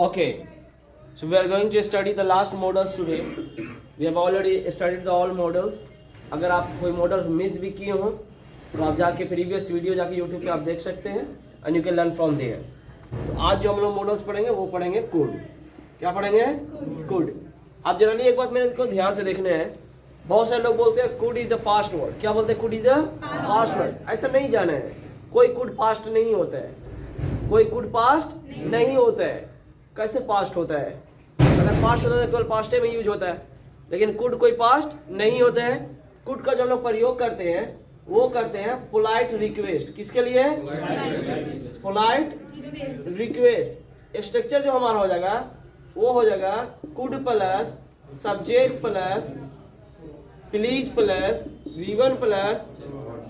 Okay, so we are going to study the last models today. We have already studied the all models. अगर आप कोई models miss भी किए हो तो आप जाके प्रीवियस वीडियो जाके यूट्यूब पे आप देख सकते हैं and you can learn from there. तो आज जो हम लोग मॉडल्स पढ़ेंगे वो पढ़ेंगे कुड. क्या पढ़ेंगे? कुड. आप जनरली एक बात मेरे को ध्यान से देखने हैं, बहुत सारे लोग बोलते हैं could is the past word. क्या बोलते हैं? Could is the past word. ऐसा नहीं जाना है, कोई कुड पास्ट नहीं होता है, कोई कुड पास्ट नहीं होता है. कैसे पास्ट होता है? अगर पास्ट होता है तो केवल पास्ट में यूज होता है, लेकिन कुड कोई पास्ट नहीं होता है. कुड का जो हम लोग प्रयोग करते हैं वो करते हैं पोलाइट रिक्वेस्ट. किसके लिए? Polite request. स्ट्रक्चर जो हमारा हो जाएगा वो हो जाएगा could plus subject plus please plus V1 plus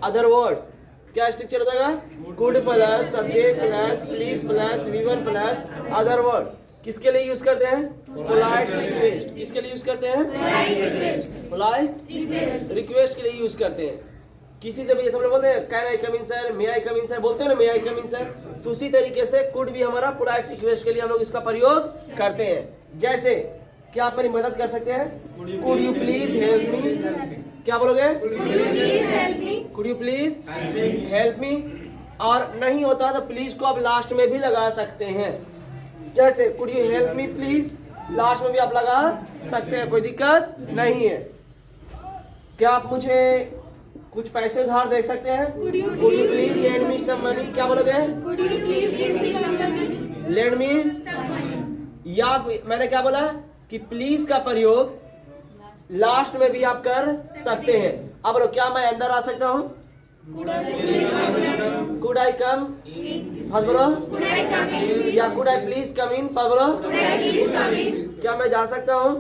other words. क्या स्ट्रक्चर हो जाएगा? Could plus subject plus please plus V1 plus other words. किसके लिए यूज करते हैं? Polite request. किसके लिए यूज करते हैं? पोलाइट रिक्वेस्ट के लिए यूज करते हैं. किसी से भी जैसे हम लोग बोलते हैं can I come in sir, may I come in sir, बोलते हैं ना मे आई कम इन सर, तो उसी तरीके से कुड भी हमारा पोलाइट रिक्वेस्ट के लिए हम लोग इसका प्रयोग करते हैं. जैसे क्या आप मेरी मदद कर सकते हैं? Could you please help me. क्या बोलोगे? Could you please help me. और नहीं होता तो प्लीज को आप लास्ट में भी लगा सकते हैं. जैसे could you help me please, last में भी आप लगा सकते हैं, कोई दिक्कत नहीं है. क्या आप मुझे कुछ पैसे उधार दे सकते हैं? Could you please lend me some money. क्या बोलोगे? Lend me. या मैंने क्या बोला कि प्लीज का प्रयोग लास्ट में भी आप कर सकते हैं. अब बोलो क्या मैं अंदर आ सकता हूँ? कुड आई कम फर्स्ट बोलो, या could I please come in first बोलो. क्या मैं जा सकता हूँ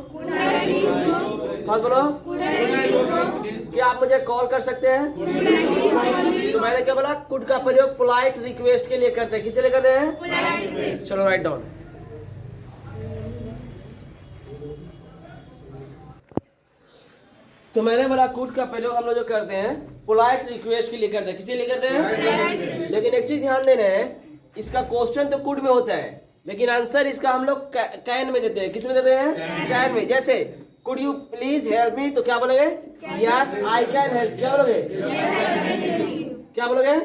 फर्स्ट बोलो. क्या आप मुझे कॉल कर सकते हैं? तो मैंने क्या बोला? कुड का प्रयोग पोलाइट रिक्वेस्ट के लिए करते हैं. किसके लिए करते हैं? चलो राइट डाउन. तो मैंने बोला कुड का प्रयोग हम लोग जो करते हैं पोलाइट रिक्वेस्ट के लिए करते हैं. किसी लिए करते हैं? लेकिन एक चीज ध्यान देना है, इसका क्वेश्चन तो कुड में होता है लेकिन आंसर इसका हम लोग कैन में देते हैं. किस में देते हैं? कैन में. जैसे could you please help me, तो क्या बोलोगे? Yes I can help. क्या बोलोगे? क्या बोलोगे?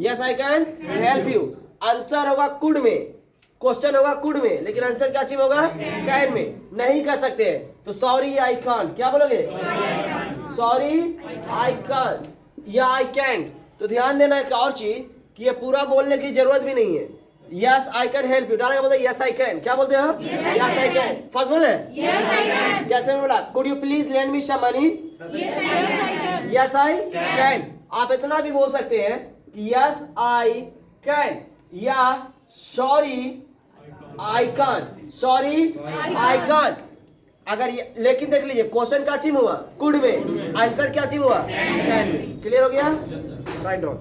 Yes I can help you. Answer होगा कुड में, क्वेश्चन होगा कुड में, लेकिन आंसर क्या चीज होगा? कैन में. नहीं कर सकते हैं तो सॉरी आई कांट. क्या बोलोगे? सॉरी आई कांट या आई कैंट. तो ध्यान देना एक और चीज कि ये पूरा बोलने की जरूरत भी नहीं है. Yes I can help you डालेंगे, बोलते यस आई कैन. क्या बोलते हो? Yes I can. फर्स्ट बोले जैसे मैं बोला could you please lend me some money, yes I can. आप इतना भी बोल सकते हैं कि यस आई कैन या sorry I can't. Sorry I can't. अगर ये, लेकिन देख लीजिए क्वेश्चन क्या चीज हुआ? कुड में. आंसर क्या चीज हुआ? कैन में. क्लियर हो गया? Write down.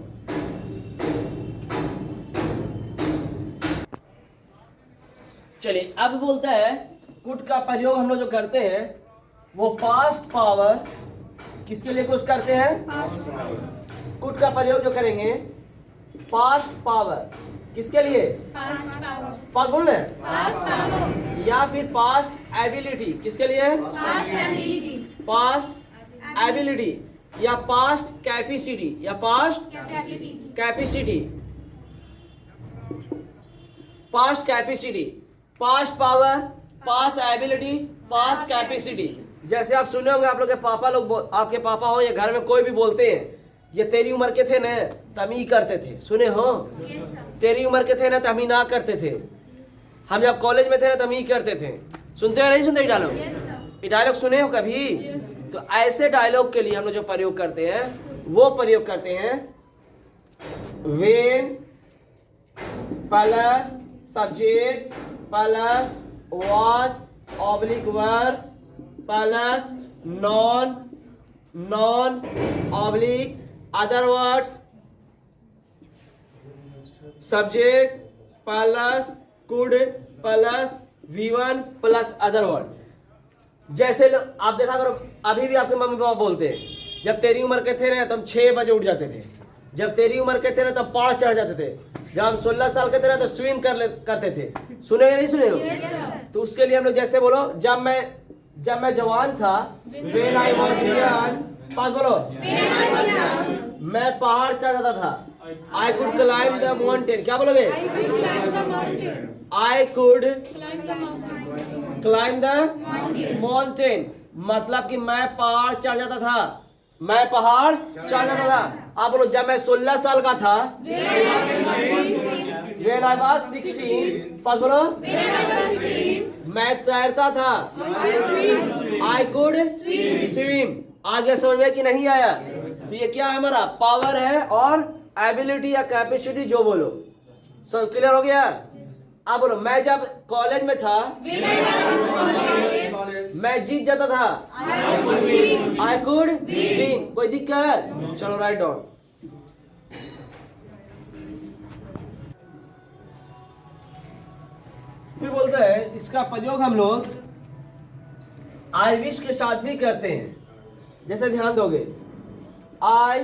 चलिए अब बोलता है कुड का प्रयोग हम लोग जो करते हैं वो पास्ट पावर. किसके लिए कुछ करते हैं? कुड का प्रयोग जो करेंगे पास्ट पावर. किसके लिए? पास्ट बोल रहे हैं, या फिर पास्ट एबिलिटी. किसके लिए? पास्ट एबिलिटी या पास्ट कैपेसिटी या past capacity. Past capacity, past power, past ability, past capacity. जैसे आप सुने होंगे, आप लोग के पापा लोग, आपके पापा हो या घर में कोई भी बोलते हैं ये तेरी उम्र के थे न तम ही करते थे. सुने हो? तेरी उम्र के थे ना तो हम ही ना करते थे. हम जब कॉलेज में थे ना तो हम ही करते थे. सुनते हो नहीं सुनते ये डायलॉग? ये डायलॉग सुने हो कभी? तो ऐसे डायलॉग के लिए हम लोग जो प्रयोग करते हैं वो प्रयोग करते हैं when plus subject plus was oblique were plus non oblique other words. Subject plus could plus V1 plus other word. जैसे आप देखा करो, अभी भी आपके मम्मी पापा बोलते हैं जब तेरी उम्र के थे ना तो हम 6 बजे उठ जाते थे, जब तेरी उम्र के थे ना तो हम 5 चढ़ जाते थे, जब हम 16 साल के थे तो स्विम करते थे, सुने या नहीं सुने हो? तो उसके लिए हम लोग जैसे बोलो, जब मैं जवान था, when I was young, पास बोलो, मैं पहाड़ चढ़ जाता था, I could climb the mountain, क्या बोलोगे? I could climb the mountain, मतलब कि मैं पहाड़ चढ़ जाता था, मैं पहाड़ चढ़ जाता था। आप बोलो, जब मैं 16 साल का था, when I was 16, पास बोलो, मैं तैरता था, I could swim। आगे समझ में कि नहीं आया? तो ये क्या है? हमारा पावर है और एबिलिटी या कैपेसिटी, जो बोलो। सब क्लियर हो गया? आप बोलो, मैं जब कॉलेज में था, मैं जीत जाता था, I could win। कोई दिक्कत? चलो राइट डाउन। फिर बोलते हैं इसका प्रयोग हम लोग आई विश के साथ भी करते हैं। जैसे ध्यान दोगे, आई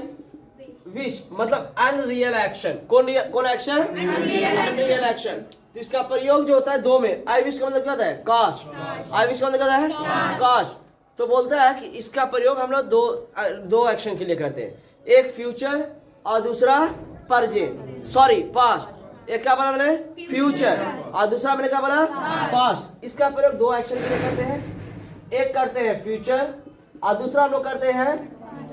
विश मतलब अनरियल एक्शन। कौन एक्शन? Unreal action. तो इसका प्रयोग जो होता है दो में। आई विश का मतलब क्या होता है? काश। आई विश का मतलब क्या होता है? काश। तो बोलता है कि इसका प्रयोग हम लोग दो एक्शन के लिए करते हैं, एक फ्यूचर और दूसरा पास्ट। एक क्या बोला मैंने? फ्यूचर। और दूसरा मैंने क्या बोला? पास्ट। इसका प्रयोग दो एक्शन के लिए करते हैं, एक करते हैं फ्यूचर और दूसरा हम लोग करते हैं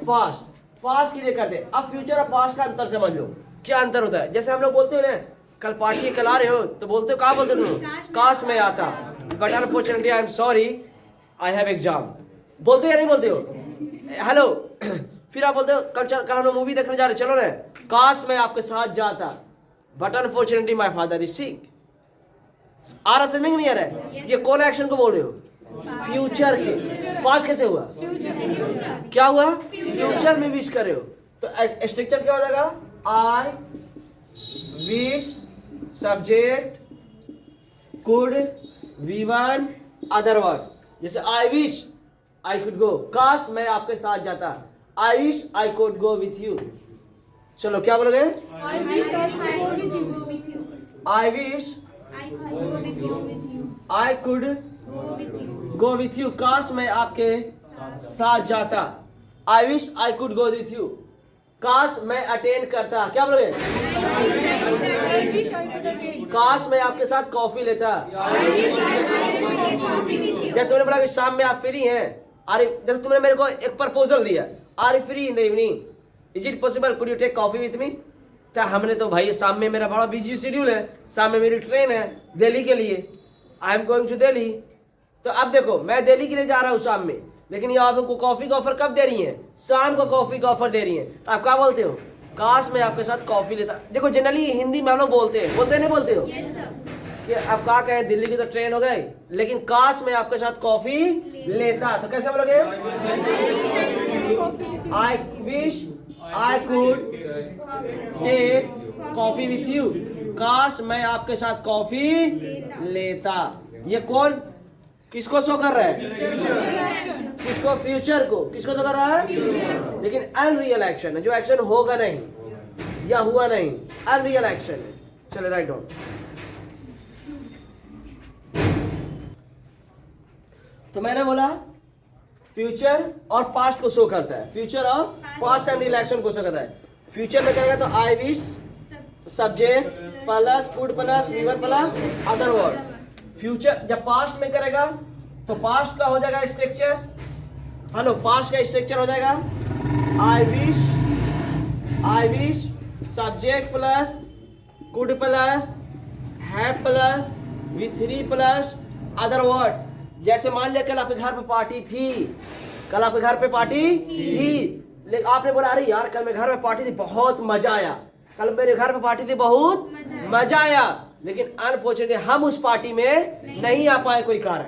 पास्ट। पास्ट के लिए करते हैं। अब फ्यूचर और पास्ट का अंतर समझ लो, क्या अंतर होता है। जैसे हम लोग बोलते हो ना, कल पार्टी कल आ रहे हो, तो बोलते हो, कहाँ बोलते हो तुम? काश मैं आता, but unfortunately I am sorry, I have exam. बोलते हो या नहीं बोलते हो? हेलो। फिर आप बोलते हो, कल हम लोग मूवी देखने जा रहे, चलो ना, काश मैं आपके साथ जाता, but unfortunately my father is sick. आ रहा समझ नहीं आ रहा है? ये कौन एक्शन को बोल रहे हो? फ्यूचर के। पास्ट कैसे हुआ? क्या हुआ? फ्यूचर में विश कर रहे हो। तो स्ट्रक्चर क्या हो जाएगा? I wish, subject, could, V1, other words. जैसे आई विश आई कुड गो, काश मैं आपके साथ जाता, आई wish I could go with you. चलो क्या बोलोगे? I wish I could go with you, काश मैं आपके साथ जाता। आई wish I could go with you, काश मैं अटेंड करता। क्या बोलोगे? काश मैं आपके साथ कॉफी लेता। जब तुमने बोला कि शाम में आप फ्री हैं, अरे जैसे तुमने मेरे को एक प्रपोजल दिया, are you free in the evening, is it possible, could you take coffee with me. क्या हमने तो भाई शाम में मेरा बड़ा बिजी शेड्यूल है, शाम में मेरी ट्रेन है दिल्ली के लिए, I am going to Delhi. तो अब देखो, मैं दिल्ली के लिए जा रहा हूँ शाम में, लेकिन ये आप हमको कॉफी का ऑफर कब दे रही हैं? शाम को कॉफी का ऑफर दे रही हैं। तो आप क्या बोलते हो? काश मैं आपके साथ कॉफी लेता। देखो जनरली हिंदी में हम लोग बोलते हैं, नहीं बोलते हो? कि आप क्या कहें, दिल्ली की तो ट्रेन हो गई, लेकिन काश मैं आपके साथ कॉफी लेता। तो कैसे बोलोगे? I wish I could take coffee with you, काश मैं आपके साथ कॉफी लेता। ये कौन किसको शो कर रहा है? किसको? फ्यूचर को। किसको शो कर रहा है? लेकिन अनरियल एक्शन है, जो एक्शन होगा नहीं या हुआ नहीं, अनरियल एक्शन है। चलो राइट डाउन। तो मैंने बोला फ्यूचर और पास्ट को शो करता है, फ्यूचर और पास्ट एंड रियल एक्शन को शो करता है। फ्यूचर में करेगा तो I wish, subject plus could plus V1 plus other words. Future जब पास्ट में करेगा तो पास्ट का हो जाएगा स्ट्रक्चर, हेलो, पास्ट का स्ट्रक्चर हो जाएगा I wish subject plus could plus have plus V3 plus other words. जैसे मान लिया कल आपके घर पे पार्टी थी, कल आपके घर पे पार्टी थी, लेकिन आपने बोला अरे यार कल मेरे घर में पार्टी थी, बहुत मजा आया, कल मेरे घर पे पार्टी थी, बहुत मजा आया, लेकिन अनफॉर्चुनेटली हम उस पार्टी में नहीं आ पाए, कोई कारण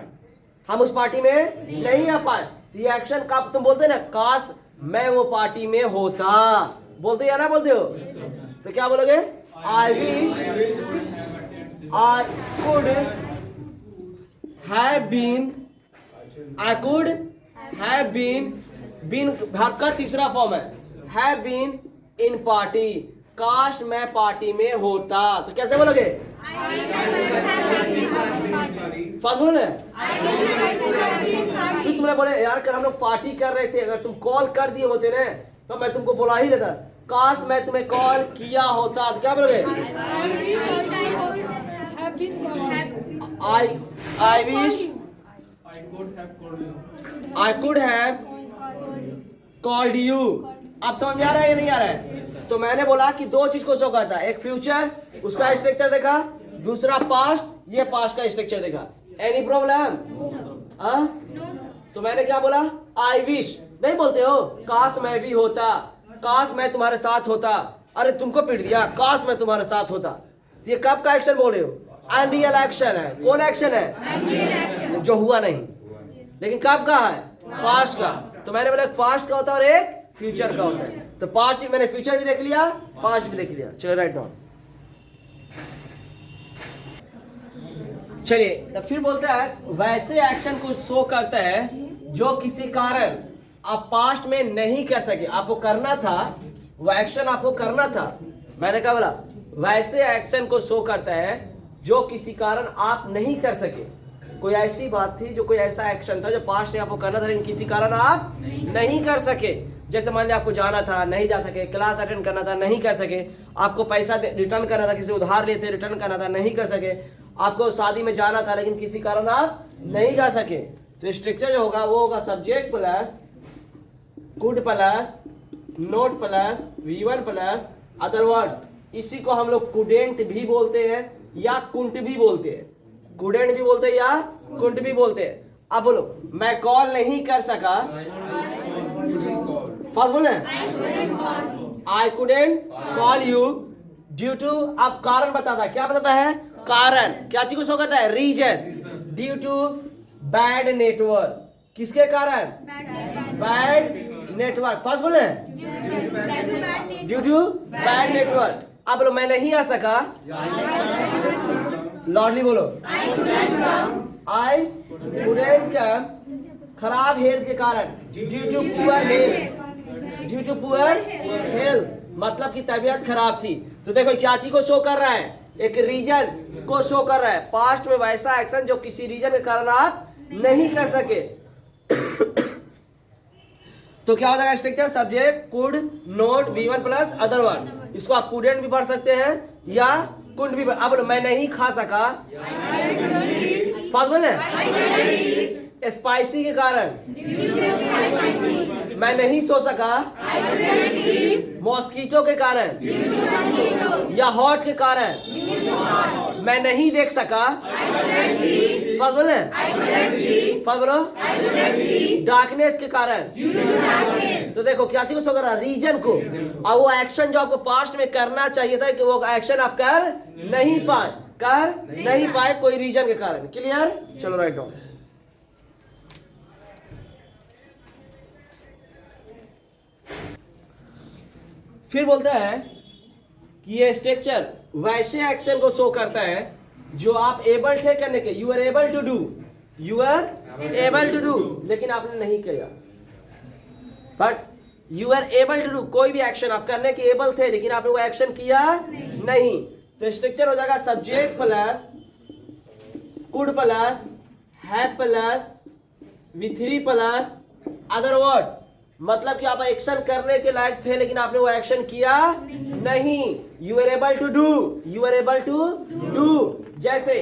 हम उस पार्टी में नहीं आ पाए। ये एक्शन का तुम बोलते ना, काश मैं वो पार्टी में होता, बोलते या ना बोलते हो? तो क्या बोलोगे? I wish I could have been, I could have been, been भाग का तीसरा फॉर्म है, हैव बीन इन पार्टी, काश मैं पार्टी में होता, तो कैसे बोलोगे? फर्स्ट बोलो ना। फिर तुमने बोले यार कर हम लोग पार्टी कर रहे थे, अगर तुम कॉल कर दिए होते ना तो मैं तुमको बुला ही लेता। काश मैं तुम्हें कॉल किया होता, तो क्या बोलोगे? I wish I could have called you। आप समझ में आ रहा है या नहीं आ रहा है? तो मैंने बोला कि दो चीज को शो करता है, एक फ्यूचर उसका स्ट्रक्चर देखा, दूसरा पास्ट, ये पास्ट का स्ट्रक्चर देखा। Any problem? तो मैंने क्या बोला? आई विश नहीं बोलते हो, काश मैं भी होता, काश मैं तुम्हारे साथ होता। अरे तुमको पीट दिया, काश मैं तुम्हारे साथ होता। ये कब का एक्शन बोल रहे हो? अनरियल एक्शन है। कौन एक्शन है? जो हुआ नहीं, लेकिन कब का है? पास्ट का। तो मैंने बोला पास्ट का होता है और एक फ्यूचर का होता है। तो पास्ट मैंने फ्यूचर भी देख लिया, पास्ट भी देख लिया। चलो राइट डाउन। चलिए तो फिर बोलता है वैसे एक्शन को शो करता है जो किसी कारण आप पास्ट में नहीं कर सके, आपको करना था वो एक्शन, आपको करना था। मैंने क्या बोला? वैसे एक्शन को शो करता है जो किसी कारण आप नहीं कर सके। कोई ऐसी बात थी, जो कोई ऐसा एक्शन था जो पास्ट में आपको करना था लेकिन किसी कारण आप नहीं कर सके। जैसे मान लिया आपको जाना था, नहीं जा सके, क्लास अटेंड करना था, नहीं कर सके, आपको पैसा रिटर्न करना था, किसी उधार लिए थे, रिटर्न करना था, नहीं कर सके, आपको शादी में जाना था लेकिन किसी कारण आप नहीं जा सके। तो स्ट्रक्चर जो होगा वो होगा subject plus could plus note plus V1 plus other words. इसी को हम लोग कुडेंट भी बोलते हैं या कुंट भी बोलते हैं। कुडेंट भी बोलते हैं या कुंट भी बोलते हैं। अब बोलो मैं कॉल नहीं कर सका। फर्स्ट बोले I couldn't call you due to. अब कारण बताता है, क्या बताता है? कारण। क्या चीज को शो करता है? Reason. Due to bad network. किसके कारण? Bad network. फर्स्ट बोले ड्यू टू बैड नेटवर्क। अब बोलो मैं नहीं आ सका। लॉर्डली बोलो आई कुडेंट कम। खराब हेल्थ के कारण, due to poor health. Due to poor health मतलब कि तबीयत खराब थी। तो देखो क्या चीज को शो कर रहा है? एक रीजन को शो कर रहा है। पास्ट में वैसा एक्शन जो किसी रीजन के कारण आप नहीं कर सके। तो क्या हो जाएगा structure? Subject could note V1 plus other word. इसको आप कुडेंट भी पढ़ सकते हैं या कुड भी। अब मैं नहीं खा सका। फर्स्ट बोले स्पाइसी के कारण, मैं नहीं सो सका। मॉस्किटो के कारण या हॉट के कारण, मैं नहीं देख सका। फर्स्ट बोले फर्स्ट बोलो डार्कनेस के कारण। तो देखो क्या चीज को शो कर रहा है? रीजन को। और वो एक्शन जो आपको पास्ट में करना चाहिए था कि वो एक्शन आप कर नहीं पाए कोई रीजन के कारण। क्लियर? चलो राइट डाउन। फिर बोलता है कि ये स्ट्रक्चर वैसे एक्शन को शो करता है जो आप एबल थे करने के। You are able to do, you are able to do, लेकिन आपने नहीं किया। But you are able to do, कोई भी एक्शन आप करने के एबल थे लेकिन आपने वो एक्शन किया नहीं। तो स्ट्रक्चर हो जाएगा subject plus could plus have plus V3 plus other words. मतलब कि आप एक्शन करने के लायक थे लेकिन आपने वो एक्शन किया नहीं। You are able to do, you are able to do. जैसे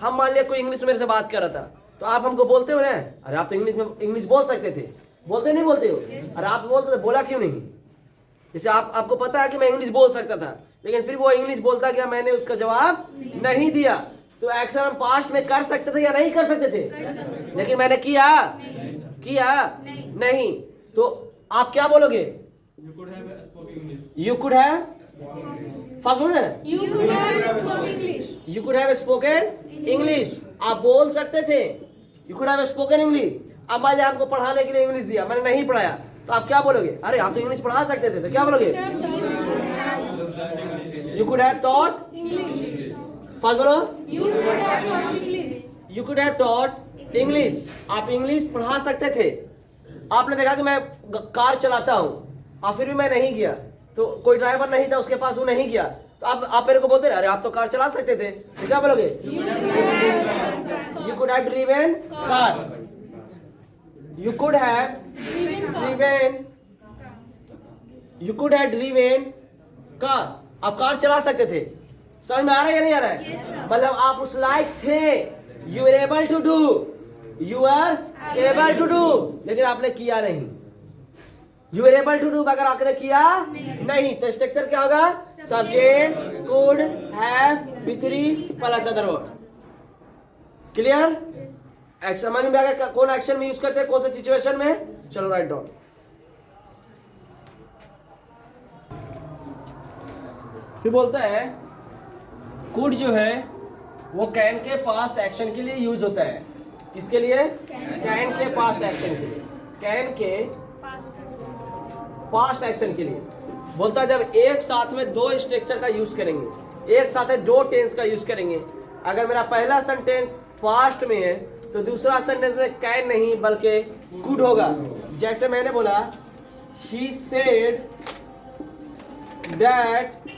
हम मान लिया कोई इंग्लिश में मेरे से बात कर रहा था, तो आप हमको बोलते हो ना, अरे आप तो इंग्लिश बोल सकते थे, बोलते नहीं बोलते हो? अरे आप बोलते थे, बोला क्यों नहीं? जैसे आपको पता है कि मैं इंग्लिश बोल सकता था लेकिन फिर वो इंग्लिश बोलता गया, मैंने उसका जवाब नहीं दिया। तो एक्शन हम पास्ट में कर सकते थे या नहीं कर सकते थे? लेकिन मैंने किया नहीं। तो आप क्या बोलोगे? यू कुड हैव फर्स्ट बोलो you could have spoken English. आप बोल सकते थे, you could have spoken English. अब मान लिया आपको पढ़ाने के लिए इंग्लिश दिया, मैंने नहीं पढ़ाया, तो आप क्या बोलोगे? अरे आप तो इंग्लिश पढ़ा सकते थे। तो क्या बोलोगे? You could have taught first बोलो you could have taught English. आप इंग्लिश पढ़ा सकते थे। आपने देखा कि मैं कार चलाता हूं और फिर भी मैं नहीं गया, तो कोई ड्राइवर नहीं था उसके पास, वो नहीं गया, तो आप मेरे को बोलते अरे आप तो कार चला सकते थे, तो क्या बोलोगे? You could have driven car, you could have driven, you could have driven car, आप कार चला सकते थे। समझ में आ रहा है या नहीं आ रहा है? मतलब आप उस लायक थे, you are able to do, you are able to do, लेकिन आपने किया नहीं। You are able to do अगर आपने किया नहीं तो स्ट्रक्चर क्या होगा? Subject could have V3 plus other word. Clear? समझ में आ गया कौन एक्शन में यूज करते हैं, कौन से सिचुएशन में? चलो राइट डाउन। फिर बोलता है कुड जो है वो कैन के पास्ट एक्शन के लिए यूज होता है। किसके लिए? कैन के पास्ट एक्शन के लिए, कैन के पास्ट एक्शन के लिए। बोलता है जब एक साथ में दो स्ट्रक्चर का यूज करेंगे, एक साथ में दो टेंस का यूज करेंगे, अगर मेरा पहला सेंटेंस पास्ट में है तो दूसरा सेंटेंस में कैन नहीं बल्कि कुड होगा। जैसे मैंने बोला he said that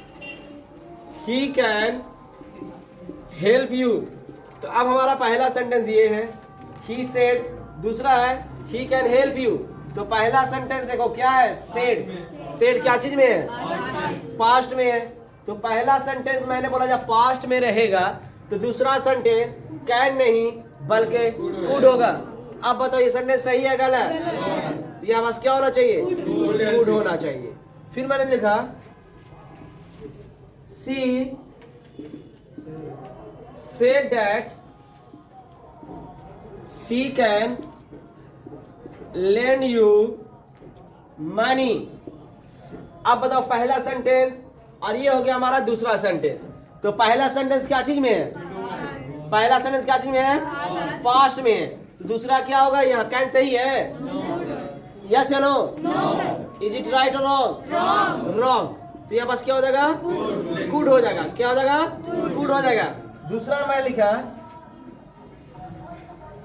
he can help you, तो अब हमारा पहला सेंटेंस ये है ही सेड, दूसरा है ही कैन हेल्प यू। तो पहला सेंटेंस देखो क्या है? सेड। सेड क्या चीज में है? पास्ट में है। तो पहला सेंटेंस मैंने बोला जब पास्ट में रहेगा तो दूसरा सेंटेंस कैन नहीं बल्कि कुड होगा। अब बताओ ये सेंटेंस सही है गलत? या बस क्या होना चाहिए? कुड होना चाहिए। फिर मैंने लिखा सी said that she can lend you money। अब बताओ पहला सेंटेंस और ये हो गया हमारा दूसरा सेंटेंस। तो पहला सेंटेंस क्या चीज में है? पहला सेंटेंस क्या चीज में है? पास्ट में है। तो दूसरा क्या होगा? यहाँ कैन सही है? यस या नो? इज इट राइट और रॉन्ग? रॉन्ग। तो यहाँ बस क्या हो जाएगा? कुड हो जाएगा। क्या हो जाएगा? कुड हो जाएगा। दूसरा मैं लिखा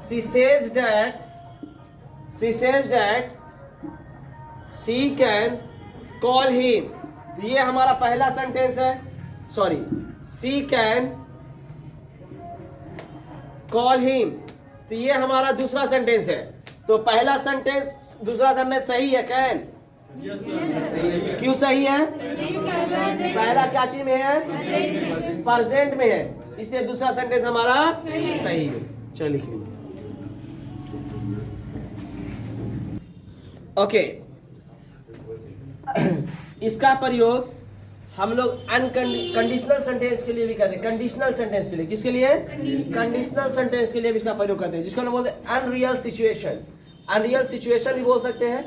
she says that she can call him। तो ये हमारा पहला सेंटेंस है, sorry she can call him, तो ये हमारा दूसरा सेंटेंस है। तो पहला सेंटेंस दूसरा सेंटेंस सही है कैन? क्यों सही है? पहला क्या चीज में है? प्रेजेंट में है, इसलिए दूसरा सेंटेंस हमारा सही है। चलिए लिख लीजिए। ओके, इसका प्रयोग हम लोग कंडीशनल सेंटेंस के लिए भी करते हैं। कंडीशनल सेंटेंस के लिए, किसके लिए? कंडीशनल सेंटेंस के लिए भी इसका प्रयोग करते हैं, जिसको हम बोलते हैं अनरियल सिचुएशन। अनरियल सिचुएशन भी बोल सकते हैं,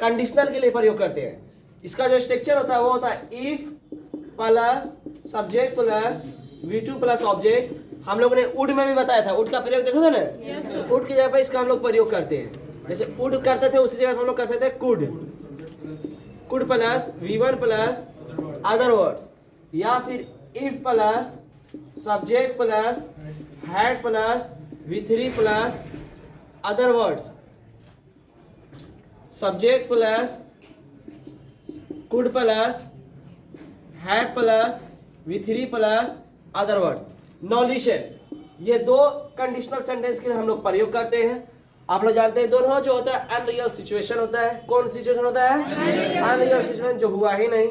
कंडीशनल के लिए प्रयोग करते हैं। इसका जो स्ट्रक्चर होता है वो होता है if plus subject plus V2 plus object. हम लोगों ने उड में भी बताया था, उड का प्रयोग देखा था ना? उड की जगह पे इसका हम लोग प्रयोग करते हैं। जैसे उड करते थे उसी जगह हम लोग करते थे could. Could plus V1 plus other words, या फिर if plus subject plus had plus V3 plus other words, subject plus could plus had plus V3 plus other words. Now listen, ये दो कंडीशनल सेंटेंस के लिए हम लोग प्रयोग करते हैं। आप लोग जानते हैं दोनों जो होता है अनरियल सिचुएशन होता है। कौन सिचुएशन होता है? अनरियल सिचुएशन, जो हुआ ही नहीं।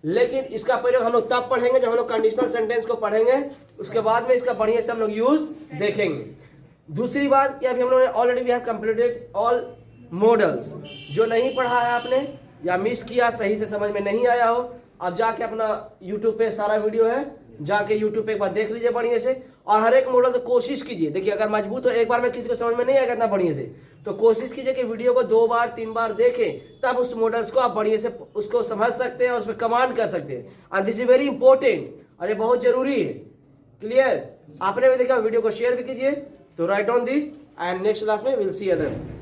लेकिन इसका प्रयोग हम लोग तब पढ़ेंगे जब हम लोग कंडीशनल सेंटेंस को पढ़ेंगे, उसके बाद में इसका बढ़िया से हम लोग यूज देखेंगे। दूसरी बात, या अभी हम लोग already we have completed all models. जो नहीं पढ़ा है आपने या मिस किया, सही से समझ में नहीं आया हो, आप जाके अपना YouTube पे सारा वीडियो है, जाके YouTube पे एक बार देख लीजिए बढ़िया से। और हर एक मॉडल तो कोशिश कीजिए, देखिए अगर मजबूत हो, एक बार में किसी को समझ में नहीं आएगा इतना बढ़िया से, तो कोशिश कीजिए कि वीडियो को 2 बार 3 बार देखें, तब उस मॉडल्स को आप बढ़िया से उसको समझ सकते हैं और उस पर कमांड कर सकते हैं। And this is very important, और ये बहुत जरूरी है। क्लियर? आपने भी देखा, वीडियो को शेयर भी कीजिए। तो right on this and next class में विल सी अदर।